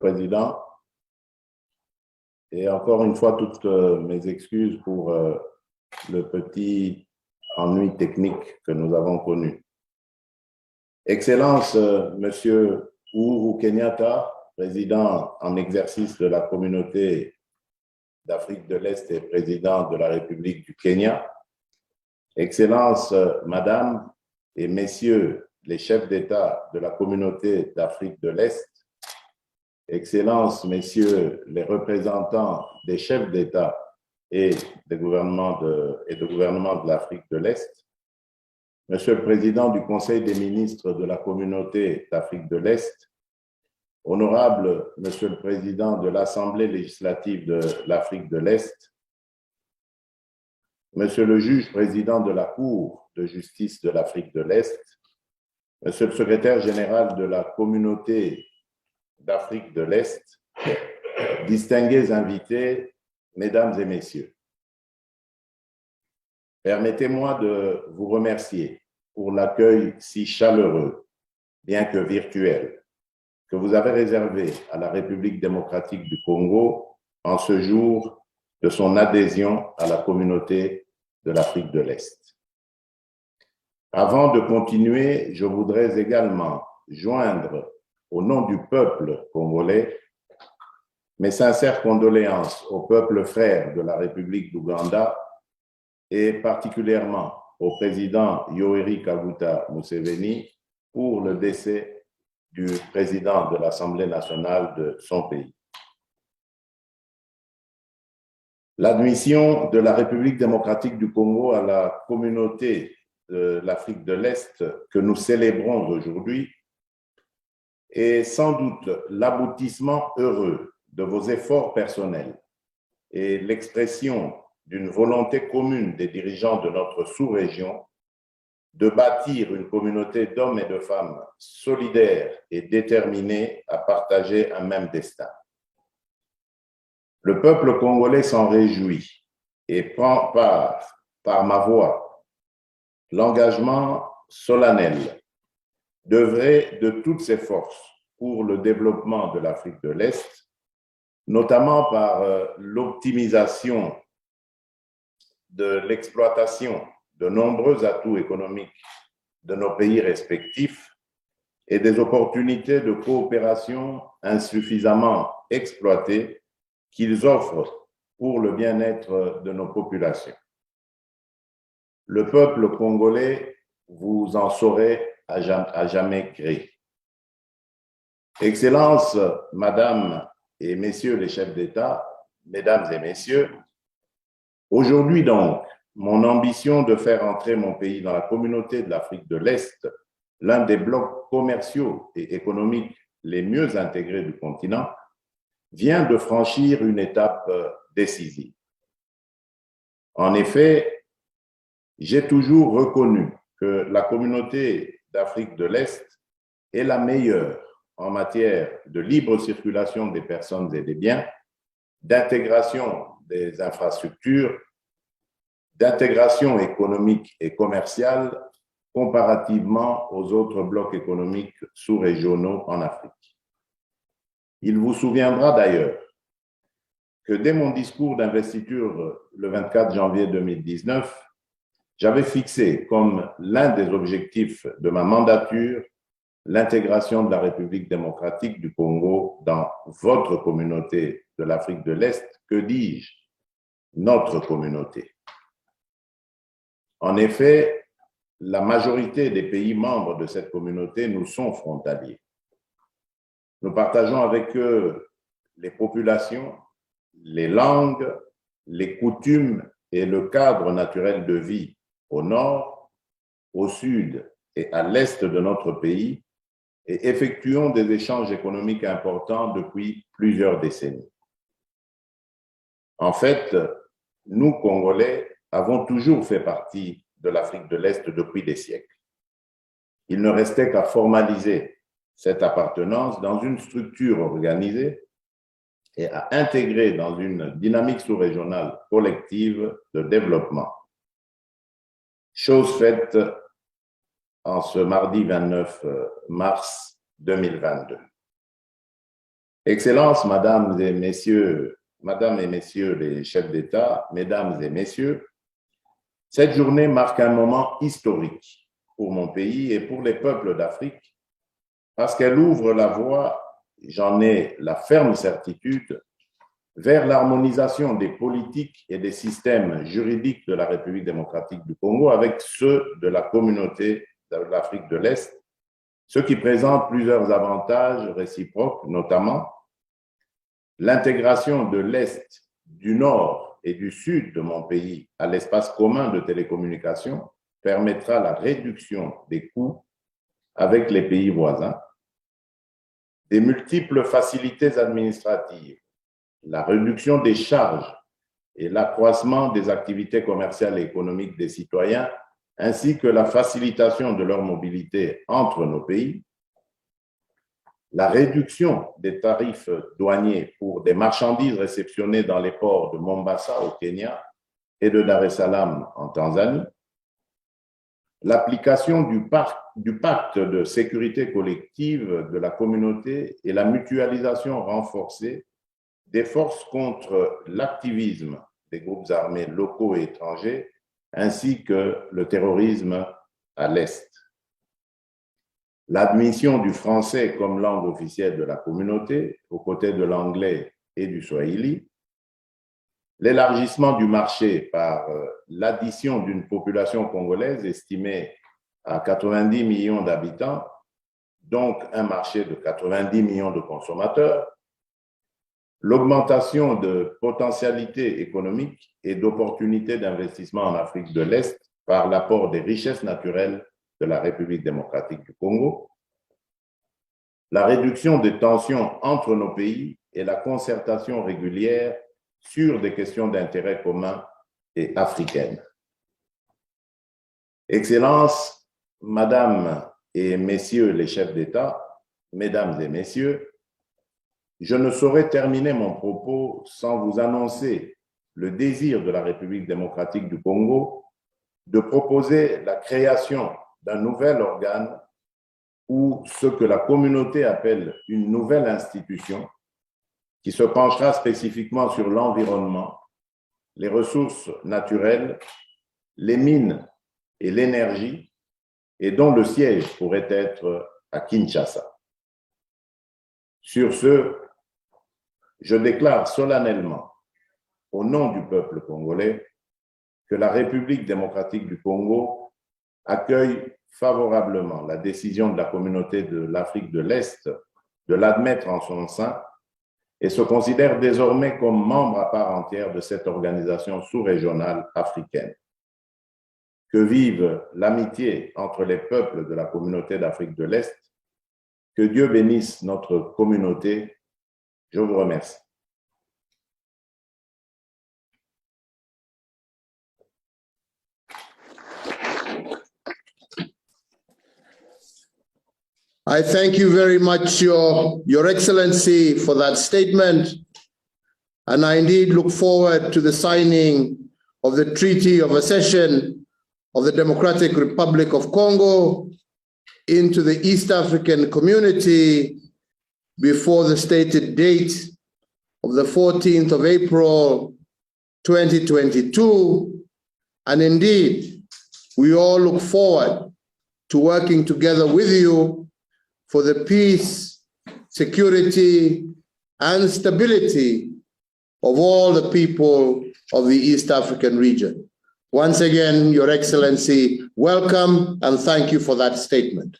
Président. Et encore une fois, toutes mes excuses pour le petit ennui technique que nous avons connu. Excellence, Monsieur Uhuru Kenyatta, président en exercice de la communauté d'Afrique de l'Est et président de la République du Kenya. Excellence, Madame et Messieurs les chefs d'État de la communauté d'Afrique de l'Est. Excellences, Messieurs les représentants des chefs d'État et des gouvernements de l'Afrique de l'Est, Monsieur le Président du Conseil des ministres de la communauté d'Afrique de l'Est, Honorable Monsieur le Président de l'Assemblée législative de l'Afrique de l'Est, Monsieur le juge président de la Cour de justice de l'Afrique de l'Est, Monsieur le secrétaire général de la communauté d'Afrique de l'Est, distingués invités, mesdames et messieurs. Permettez-moi de vous remercier pour l'accueil si chaleureux, bien que virtuel, que vous avez réservé à la République démocratique du Congo en ce jour de son adhésion à la communauté de l'Afrique de l'Est. Avant de continuer, je voudrais également joindre au nom du peuple congolais mes sincères condoléances au peuple frère de la République d'Ouganda et particulièrement au président Yoweri Kaguta Museveni pour le décès du président de l'Assemblée nationale de son pays. L'admission de la République démocratique du Congo à la communauté de l'Afrique de l'Est que nous célébrons aujourd'hui est sans doute l'aboutissement heureux de vos efforts personnels et l'expression d'une volonté commune des dirigeants de notre sous-région de bâtir une communauté d'hommes et de femmes solidaires et déterminés à partager un même destin. Le peuple congolais s'en réjouit et prend par ma voix, l'engagement solennel d'œuvrer de toutes ses forces pour le développement de l'Afrique de l'Est, notamment par l'optimisation de l'exploitation de nombreux atouts économiques de nos pays respectifs et des opportunités de coopération insuffisamment exploitées qu'ils offrent pour le bien-être de nos populations. Le peuple congolais vous en saurait à jamais gré. Excellences, Madame et Messieurs les chefs d'État, Mesdames et Messieurs, aujourd'hui donc, mon ambition de faire entrer mon pays dans la communauté de l'Afrique de l'Est, l'un des blocs commerciaux et économiques les mieux intégrés du continent, vient de franchir une étape décisive. En effet, j'ai toujours reconnu que la communauté d'Afrique de l'Est est la meilleure en matière de libre circulation des personnes et des biens, d'intégration des infrastructures, d'intégration économique et commerciale comparativement aux autres blocs économiques sous-régionaux en Afrique. Il vous souviendra d'ailleurs que dès mon discours d'investiture le 24 janvier 2019, j'avais fixé comme l'un des objectifs de ma mandature l'intégration de la République démocratique du Congo dans votre communauté de l'Afrique de l'Est, que dis-je, notre communauté. En effet, la majorité des pays membres de cette communauté nous sont frontaliers. Nous partageons avec eux les populations, les langues, les coutumes et le cadre naturel de vie au nord, au sud et à l'est de notre pays et effectuons des échanges économiques importants depuis plusieurs décennies. En fait, nous, Congolais, avons toujours fait partie de l'Afrique de l'Est depuis des siècles. Il ne restait qu'à formaliser cette appartenance dans une structure organisée et à intégrer dans une dynamique sous-régionale collective de développement. Chose faite en ce mardi 29 mars 2022. Excellences, Mesdames et Messieurs les chefs d'État, Mesdames et Messieurs, cette journée marque un moment historique pour mon pays et pour les peuples d'Afrique parce qu'elle ouvre la voie, j'en ai la ferme certitude, vers l'harmonisation des politiques et des systèmes juridiques de la République démocratique du Congo avec ceux de la communauté de l'Afrique de l'Est, ce qui présente plusieurs avantages réciproques, notamment l'intégration de l'Est, du Nord et du Sud de mon pays à l'espace commun de télécommunications permettra la réduction des coûts avec les pays voisins, des multiples facilités administratives, la réduction des charges et l'accroissement des activités commerciales et économiques des citoyens, ainsi que la facilitation de leur mobilité entre nos pays, la réduction des tarifs douaniers pour des marchandises réceptionnées dans les ports de Mombasa au Kenya et de Dar es Salaam en Tanzanie, l'application du pacte de sécurité collective de la communauté et la mutualisation renforcée des forces contre l'activisme des groupes armés locaux et étrangers, ainsi que le terrorisme à l'Est. L'admission du français comme langue officielle de la communauté, aux côtés de l'anglais et du swahili, l'élargissement du marché par l'addition d'une population congolaise estimée à 90 millions d'habitants, donc un marché de 90 millions de consommateurs, l'augmentation de potentialités économiques et d'opportunités d'investissement en Afrique de l'Est par l'apport des richesses naturelles de la République démocratique du Congo, la réduction des tensions entre nos pays et la concertation régulière sur des questions d'intérêt commun et africaines. Excellences, Madame et Messieurs les chefs d'État, Mesdames et Messieurs, je ne saurais terminer mon propos sans vous annoncer le désir de la République démocratique du Congo de proposer la création d'un nouvel organe ou ce que la communauté appelle une nouvelle institution qui se penchera spécifiquement sur l'environnement, les ressources naturelles, les mines et l'énergie, et dont le siège pourrait être à Kinshasa. Sur ce, je déclare solennellement, au nom du peuple congolais, que la République démocratique du Congo accueille favorablement la décision de la communauté de l'Afrique de l'Est de l'admettre en son sein et se considère désormais comme membre à part entière de cette organisation sous-régionale africaine. Que vive l'amitié entre les peuples de la communauté d'Afrique de l'Est. Que Dieu bénisse notre communauté. Je vous remercie. I thank you very much, Your Excellency, for that statement. And I indeed look forward to the signing of the Treaty of Accession of the Democratic Republic of Congo into the East African Community before the stated date of the 14th of April, 2022. And indeed, we all look forward to working together with you for the peace, security, and stability of all the people of the East African region. Once again, Your Excellency, welcome and thank you for that statement.